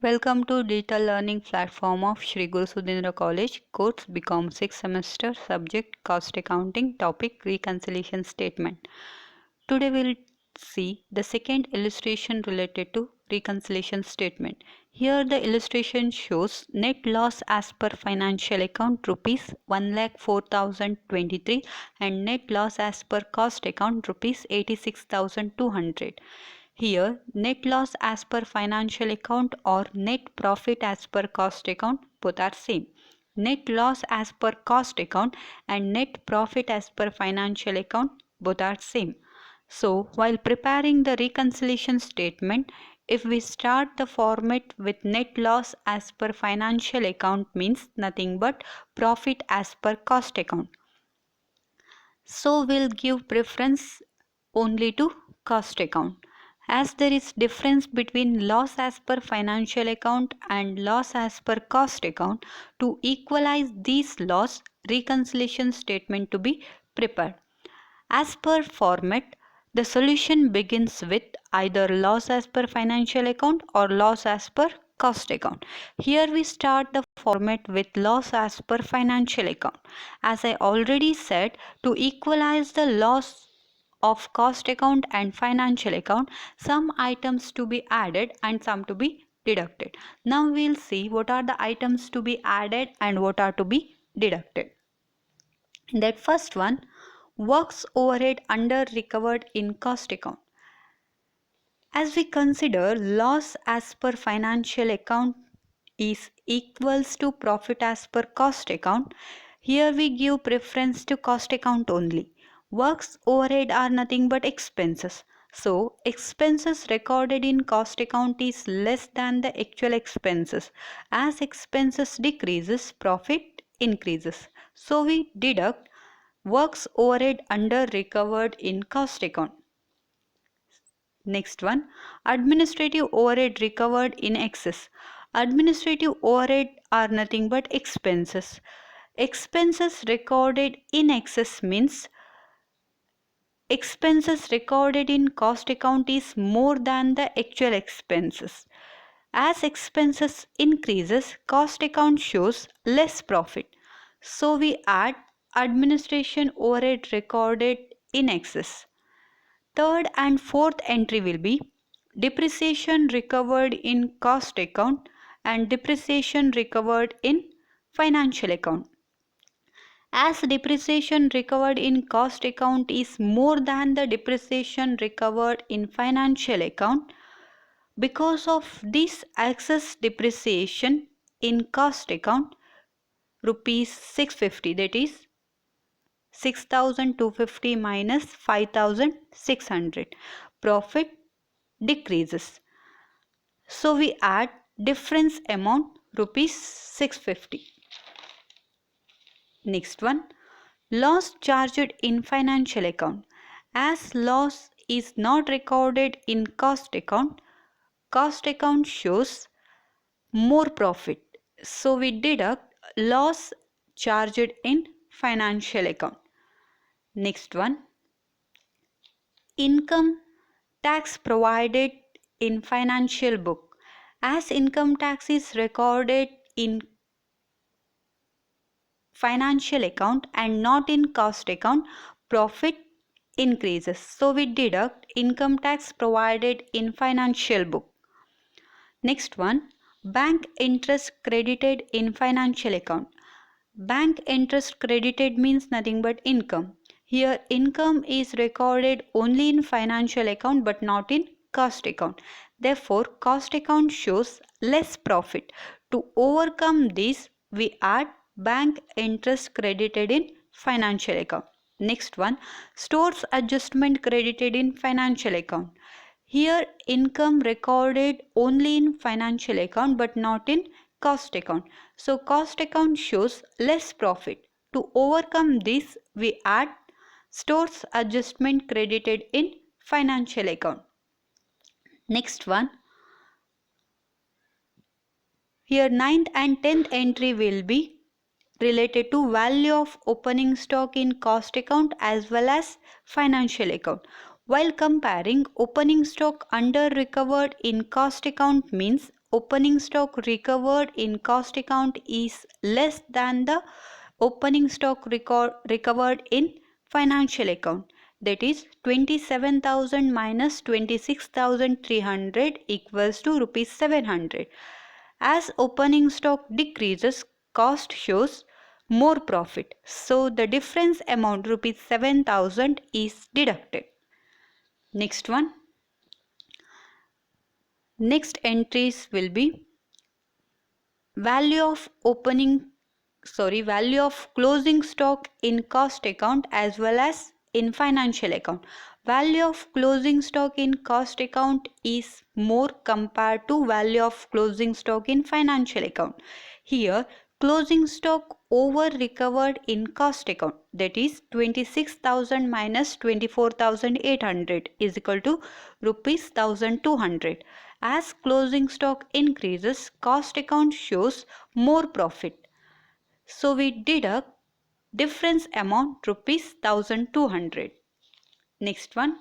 Welcome to digital learning platform of Shri Guru Sudhindra College, course BCom 6th semester, subject cost accounting, topic reconciliation statement. Today we'll see the second illustration related to reconciliation statement. Here the illustration shows net loss as per financial account rupees 1,04,023 and net loss as per cost account rupees 86,200. Here, net loss as per financial account or net profit as per cost account both are same. Net loss as per cost account and net profit as per financial account both are same. So, while preparing the reconciliation statement, if we start the format with net loss as per financial account means nothing but profit as per cost account. So, we'll give preference only to cost account. As there is difference between loss as per financial account and loss as per cost account, to equalize these loss, reconciliation statement to be prepared. As per format, the solution begins with either loss as per financial account or loss as per cost account. Here we start the format with loss as per financial account. As I already said, to equalize the loss of cost account and financial account, some items to be added and some to be deducted. Now we'll see what are the items to be added and what are to be deducted. That first one, works overhead under recovered in cost account. As we consider loss as per financial account is equals to profit as per cost account, here we give preference to cost account only. Works overhead are nothing but expenses. So, expenses recorded in cost account is less than the actual expenses. As expenses decreases, profit increases. So, we deduct works overhead under recovered in cost account. Next one, administrative overhead recovered in excess. Administrative overhead are nothing but expenses. Expenses recorded in excess means expenses recorded in cost account is more than the actual expenses. As expenses increases, cost account shows less profit. So we add administration overhead recorded in excess. Third and fourth entry will be depreciation recovered in cost account and depreciation recovered in financial account. As depreciation recovered in cost account is more than the depreciation recovered in financial account, because of this excess depreciation in cost account, rupees 650, that is 6,250 minus 5,600, profit decreases. So we add difference amount rupees 650. Next one, loss charged in financial account. As loss is not recorded in cost account shows more profit. So we deduct loss charged in financial account. Next one, income tax provided in financial book. As income tax is recorded in financial account and not in cost account, profit increases. So we deduct income tax provided in financial book. Next one, bank interest credited in financial account. Bank interest credited means nothing but income. Here income is recorded only in financial account but not in cost account. Therefore, cost account shows less profit. To overcome this, we add bank interest credited in financial account. Next one, stores adjustment credited in financial account. Here income recorded only in financial account but not in cost account. So cost account shows less profit. To overcome this, we add stores adjustment credited in financial account. Next one, here 9th and 10th entry will be related to value of opening stock in cost account as well as financial account. While comparing, opening stock under recovered in cost account means opening stock recovered in cost account is less than the opening stock recovered in financial account, that is 27,000 minus 26,300 equals to rupees 700. As opening stock decreases, cost shows more profit. So the difference amount rupees 7,000 is deducted. Next one. Next entries will be value of closing stock in cost account as well as in financial account. Value of closing stock in cost account is more compared to value of closing stock in financial account. Here closing stock over recovered in cost account, that is 26,000 minus 24,800 is equal to rupees 1,200. As closing stock increases, cost account shows more profit. So we deduct difference amount rupees 1,200. Next one,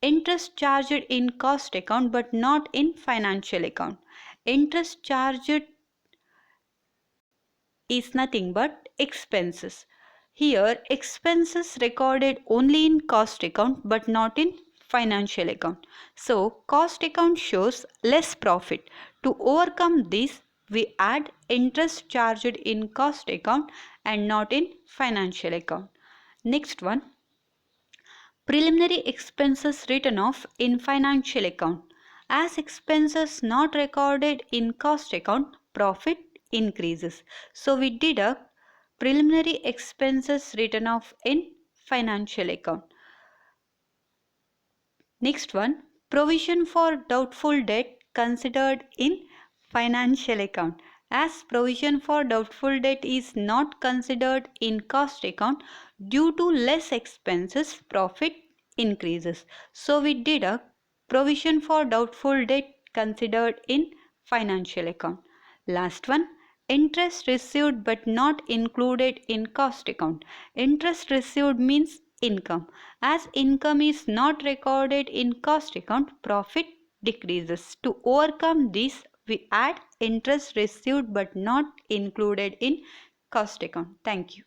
interest charged in cost account but not in financial account. Interest charged is nothing but expenses. Here expenses recorded only in cost account but not in financial account. So cost account shows less profit. To overcome this, we add interest charged in cost account and not in financial account. Next one, preliminary expenses written off in financial account. As expenses not recorded in cost account, profit increases. So we deduct preliminary expenses written off in financial account. Next one, provision for doubtful debt considered in financial account. As provision for doubtful debt is not considered in cost account, due to less expenses, profit increases. So we deduct provision for doubtful debt considered in financial account. Last one, interest received but not included in cost account. Interest received means income. As income is not recorded in cost account, profit decreases. To overcome this, we add interest received but not included in cost account. Thank you.